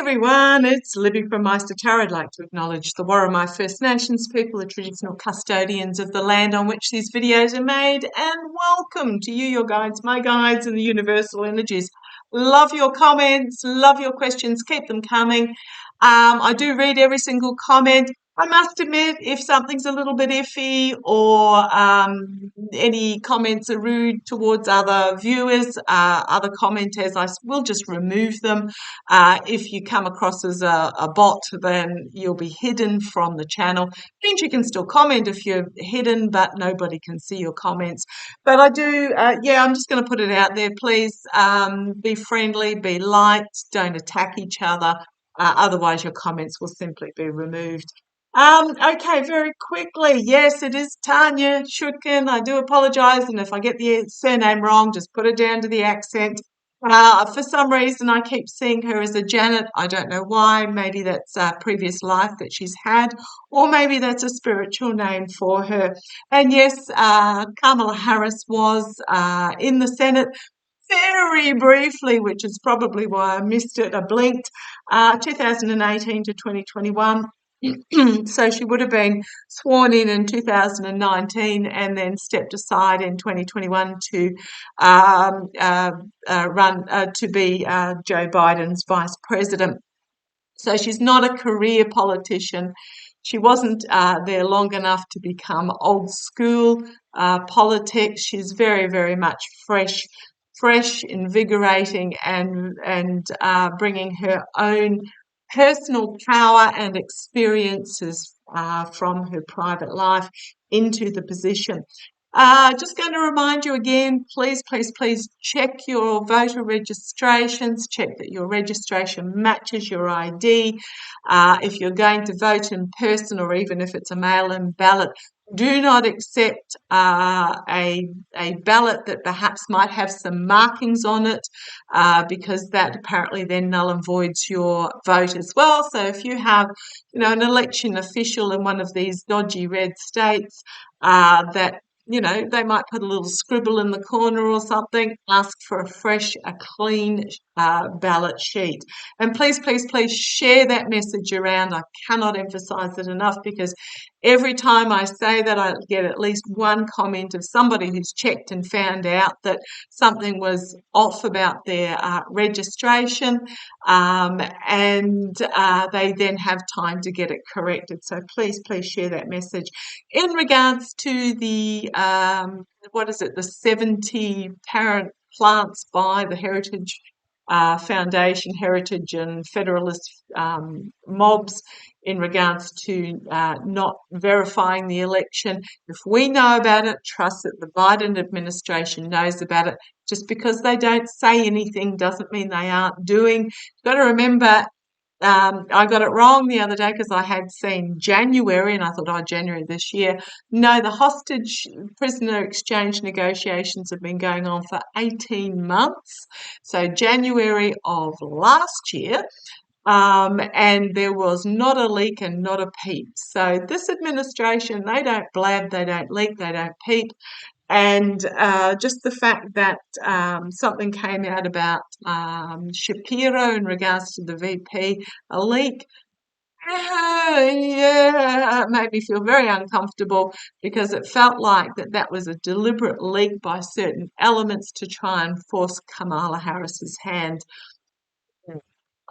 Everyone, it's Libby from maighstirtarot. I'd like to acknowledge the Warramai First Nations people, the traditional custodians of the land on which these videos are made, and welcome to you, your guides, my guides, and the universal energies. Love your comments, love your questions, keep them coming. I do read every single comment. I must admit, if something's a little bit iffy or any comments are rude towards other viewers, other commenters, I will just remove them. If you come across as a bot, then you'll be hidden from the channel. Means you can still comment if you're hidden, but nobody can see your comments. But I do, I'm just going to put it out there. Please be friendly, be light, don't attack each other. Otherwise, your comments will simply be removed. Okay, very quickly. Yes, it is Tanya Shutkin. I do apologise, and if I get the surname wrong, just put it down to the accent. For some reason, I keep seeing her as a Janet. I don't know why. Maybe that's a previous life that she's had, or maybe that's a spiritual name for her. And yes, Kamala Harris was in the Senate very briefly, which is probably why I missed it. I blinked. 2018 to 2021. So she would have been sworn in 2019 and then stepped aside in 2021 to run to be Joe Biden's vice president. So she's not a career politician. She wasn't there long enough to become old school politics. She's very, very much fresh, invigorating, and bringing her own personal power and experiences from her private life into the position. Just going to remind you again, please check your voter registrations, check that your registration matches your ID. If you're going to vote in person, or even if it's a mail-in ballot, do not accept a ballot that perhaps might have some markings on it, because that apparently then null and voids your vote as well. So if you have, an election official in one of these dodgy red states that they might put a little scribble in the corner or something, ask for a clean ballot sheet. And please share that message around. I cannot emphasize it enough, because every time I say that, I get at least one comment of somebody who's checked and found out that something was off about their registration, and they then have time to get it corrected. So please share that message. In regards to the, the 70 parent plants by the Heritage Foundation, Heritage and Federalist mobs, in regards to not verifying the election. If we know about it, trust that the Biden administration knows about it. Just because they don't say anything doesn't mean they aren't doing. You've got to remember, I got it wrong the other day because I had seen January and I thought, January this year. No, the hostage prisoner exchange negotiations have been going on for 18 months. So January of last year. And there was not a leak and not a peep. So this administration, they don't blab, they don't leak, they don't peep. And just the fact that something came out about Shapiro in regards to the VP, a leak, it made me feel very uncomfortable, because it felt like that was a deliberate leak by certain elements to try and force Kamala Harris's hand.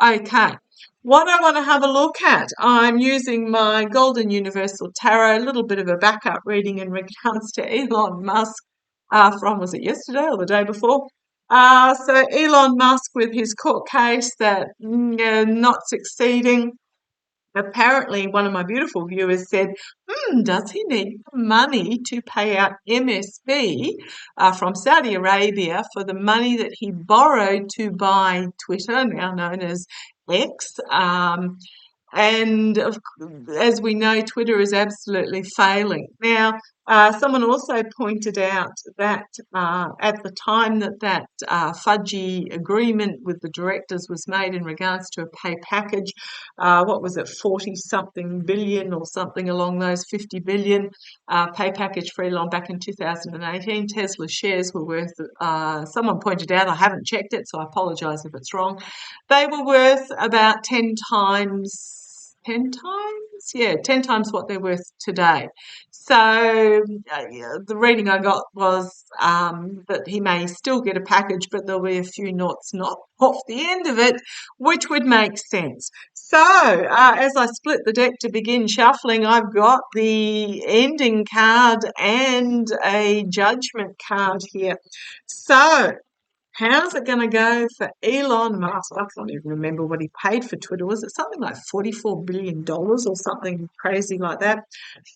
Okay, what I want to have a look at, I'm using my Golden Universal Tarot, a little bit of a backup reading in regards to Elon Musk from, was it yesterday or the day before? So Elon Musk with his court case that not succeeding. Apparently, one of my beautiful viewers said, does he need money to pay out MSB from Saudi Arabia for the money that he borrowed to buy Twitter, now known as X? And as we know, Twitter is absolutely failing. Now, Someone also pointed out that at the time that fudgy agreement with the directors was made in regards to a pay package, what was it, 40 something billion or something along those 50 billion pay package for Elon back in 2018, Tesla shares were worth, someone pointed out, I haven't checked it, so I apologise if it's wrong, they were worth about 10 times, 10 times? Yeah, 10 times what they're worth today. So yeah, the reading I got was that he may still get a package, but there'll be a few knots not off the end of it, which would make sense. So as I split the deck to begin shuffling, I've got the ending card and a judgment card here. So how's it going to go for Elon Musk? I can't even remember what he paid for Twitter. Was it something like $44 billion or something crazy like that?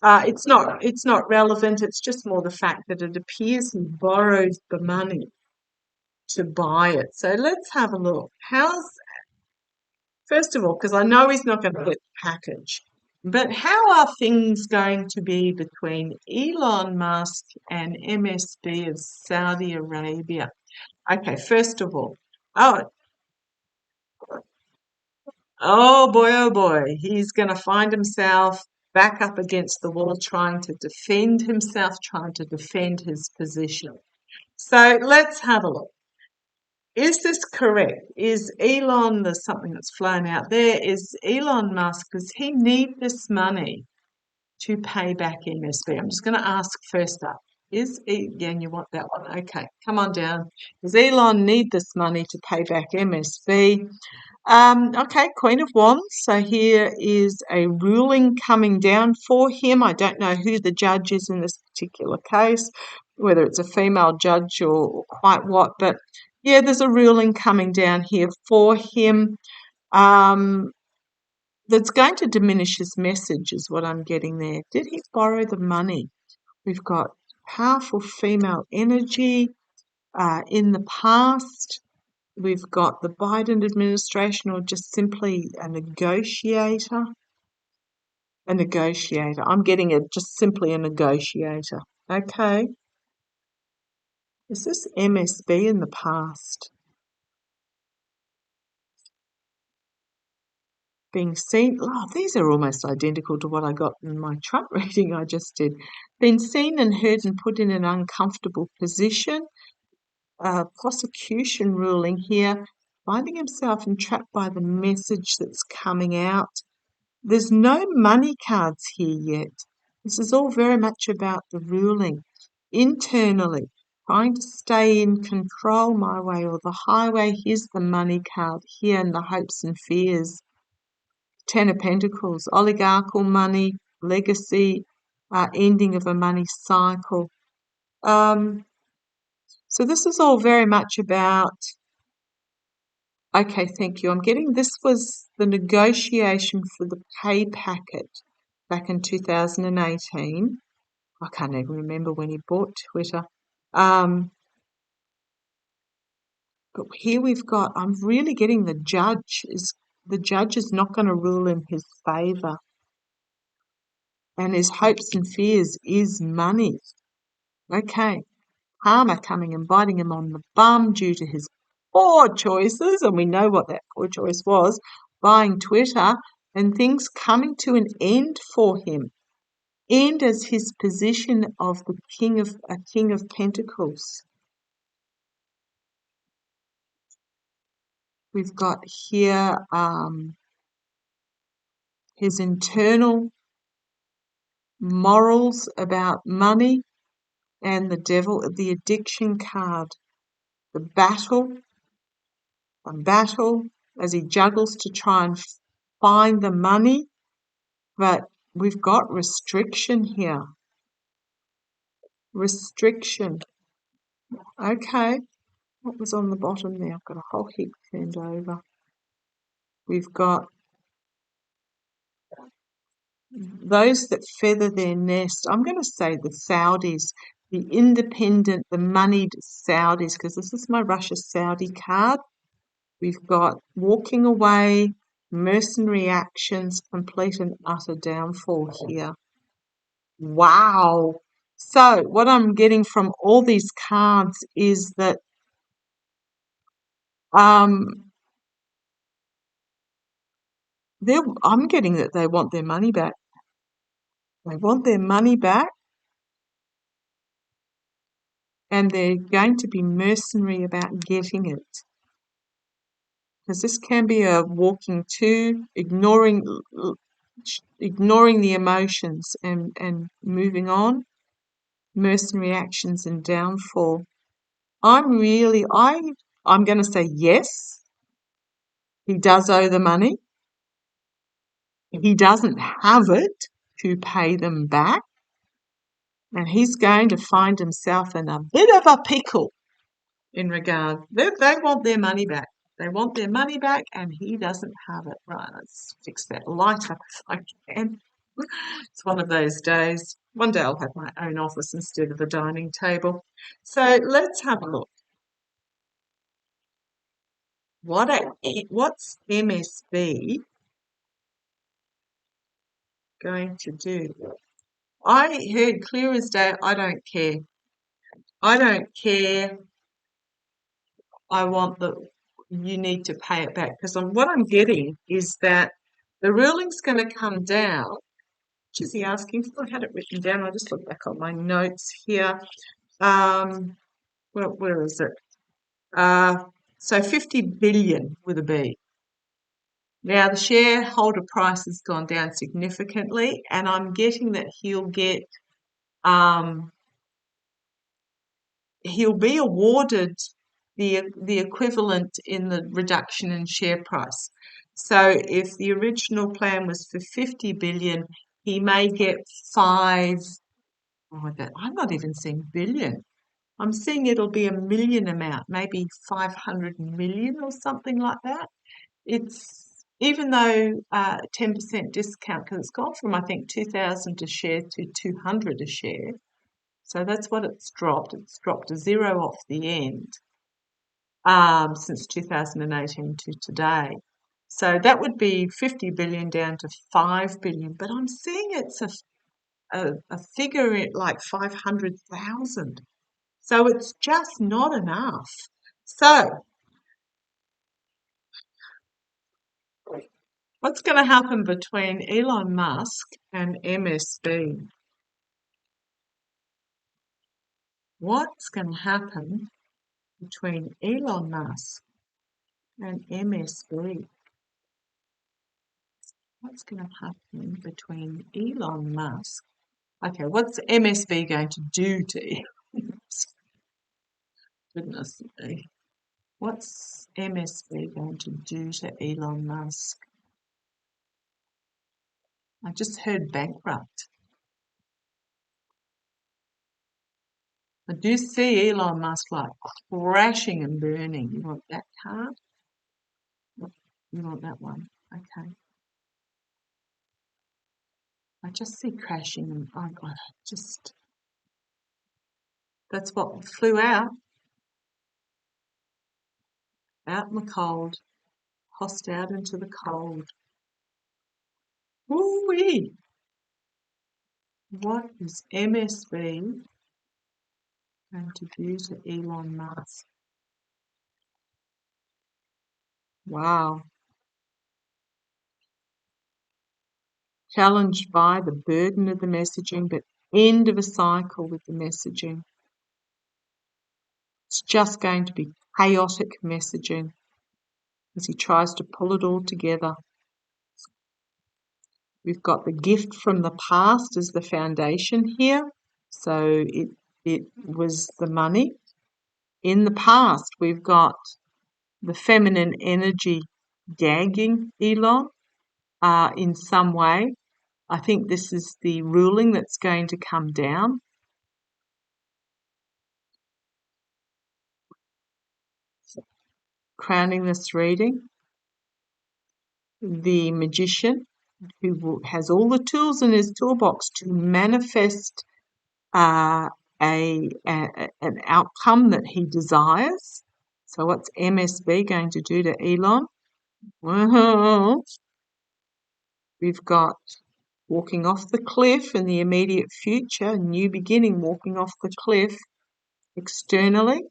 It's not relevant. It's just more the fact that it appears he borrowed the money to buy it. So let's have a look. First of all, because I know he's not going to get the package, but how are things going to be between Elon Musk and MSB of Saudi Arabia? Okay, first of all, oh, oh boy, he's going to find himself back up against the wall trying to defend himself, trying to defend his position. So let's have a look. Is this correct? Is Elon, there's something that's flown out there, is Elon Musk, does he need this money to pay back MSB? I'm just going to ask first up. Yeah, and you want that one. Okay, come on down. Does Elon need this money to pay back MSB? Okay, Queen of Wands. So here is a ruling coming down for him. I don't know who the judge is in this particular case, whether it's a female judge or quite what, but yeah, there's a ruling coming down here for him. That's going to diminish his message is what I'm getting there. Did he borrow the money? We've got powerful female energy in the past. We've got the Biden administration or just simply a negotiator. A negotiator. I'm getting it just simply a negotiator. Okay. Is this MSB in the past? Being seen, oh, these are almost identical to what I got in my Trump reading I just did. Been seen and heard and put in an uncomfortable position. Prosecution ruling here, finding himself entrapped by the message that's coming out. There's no money cards here yet. This is all very much about the ruling. Internally, trying to stay in control my way or the highway. Here's the money card here and the hopes and fears. Ten of Pentacles, oligarchical money, legacy, ending of a money cycle. So this is all very much about, okay, thank you. I'm getting this was the negotiation for the pay packet back in 2018. I can't even remember when he bought Twitter. But here we've got, I'm really getting the judge is not going to rule in his favour. And his hopes and fears is money. Okay. Karma coming and biting him on the bum due to his poor choices, and we know what that poor choice was, buying Twitter, and things coming to an end for him. End as his position of the king of Pentacles. We've got here his internal morals about money and the devil, the addiction card, the battle as he juggles to try and find the money, but we've got restriction here. Restriction. Okay, what was on the bottom there? I've got a whole heap turned over. We've got those that feather their nest. I'm going to say the Saudis, the independent, the moneyed Saudis, because this is my Russia-Saudi card. We've got walking away, mercenary actions, complete and utter downfall here. Wow. So what I'm getting from all these cards is that I'm getting that they want their money back. They want their money back, and they're going to be mercenary about getting it. Because this can be a walking to, ignoring the emotions and moving on, mercenary actions and downfall. I'm going to say yes, he does owe the money. He doesn't have it to pay them back, and he's going to find himself in a bit of a pickle in regard. They want their money back. They want their money back, and he doesn't have it. Right, let's fix that light up if I can. It's one of those days. One day I'll have my own office instead of a dining table. So let's have a look. What's MSB going to do? I heard clear as day, I don't care. I don't care. You need to pay it back. Because what I'm getting is that the ruling's going to come down. Which is he asking for? I had it written down. I'll just look back on my notes here. Where is it? So 50 billion with a B. Now the shareholder price has gone down significantly, and I'm getting that he'll be awarded the equivalent in the reduction in share price. So if the original plan was for 50 billion, he may get five. Oh, I'm not even seeing billion. I'm seeing it'll be a million amount, maybe 500 million or something like that. It's even though 10% discount, because it's gone from I think 2,000 a share to 200 a share. So that's what it's dropped. It's dropped a zero off the end since 2018 to today. So that would be 50 billion down to 5 billion. But I'm seeing it's a figure at like 500,000. So it's just not enough. So what's going to happen between Elon Musk and MSB? What's going to happen between Elon Musk and MSB? What's going to happen between Elon Musk? Okay, what's MSB going to do to Elon Musk? Goodness me. What's MSB going to do to Elon Musk? I just heard bankrupt. I do see Elon Musk like crashing and burning. You want that card? You want that one? Okay. I just see crashing and that's what flew out in the cold, tossed out into the cold. Woo-wee! What is MSB going to do to Elon Musk? Wow. Challenged by the burden of the messaging, but end of a cycle with the messaging. It's just going to be chaotic messaging as he tries to pull it all together. We've got the gift from the past as the foundation here. So it was the money. In the past, we've got the feminine energy gagging Elon in some way. I think this is the ruling that's going to come down. Crowning this reading, the magician who has all the tools in his toolbox to manifest an outcome that he desires. So what's MSB going to do to Elon? Well, we've got walking off the cliff in the immediate future, a new beginning, walking off the cliff. Externally,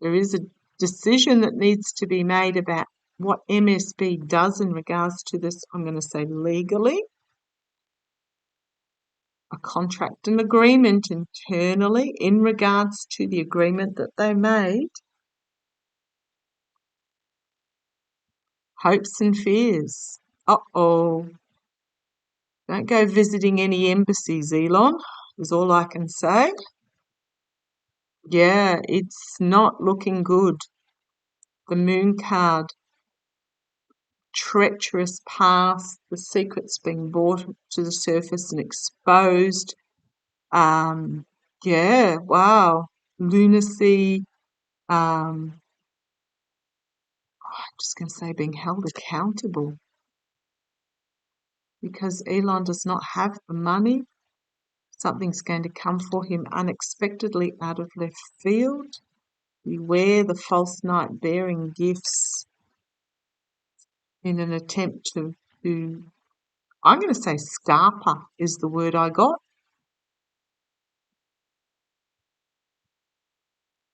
there is a decision that needs to be made about what MSB does in regards to this, I'm going to say legally. A contract and agreement internally in regards to the agreement that they made. Hopes and fears. Uh-oh. Don't go visiting any embassies, Elon, is all I can say. Yeah, it's not looking good. The moon card. Treacherous past, the secrets being brought to the surface and exposed. Yeah, wow. Lunacy. I'm just going to say being held accountable. Because Elon does not have the money, something's going to come for him unexpectedly out of left field. Beware the false knight bearing gifts in an attempt to I'm going to say scarper is the word I got.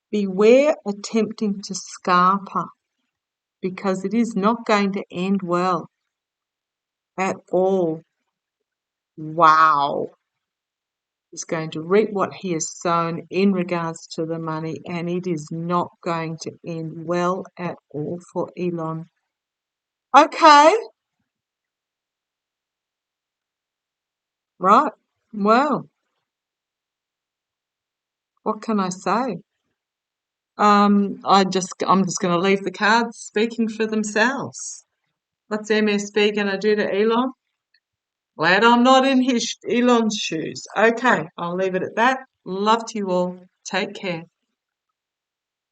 Beware attempting to scarper, because it is not going to end well at all. Wow. He's going to reap what he has sown in regards to the money, and it is not going to end well at all for Elon. Okay. Right. Well, what can I say? I'm just going to leave the cards speaking for themselves. What's MSB going to do to Elon? Glad I'm not in Elon's shoes. Okay, I'll leave it at that. Love to you all. Take care.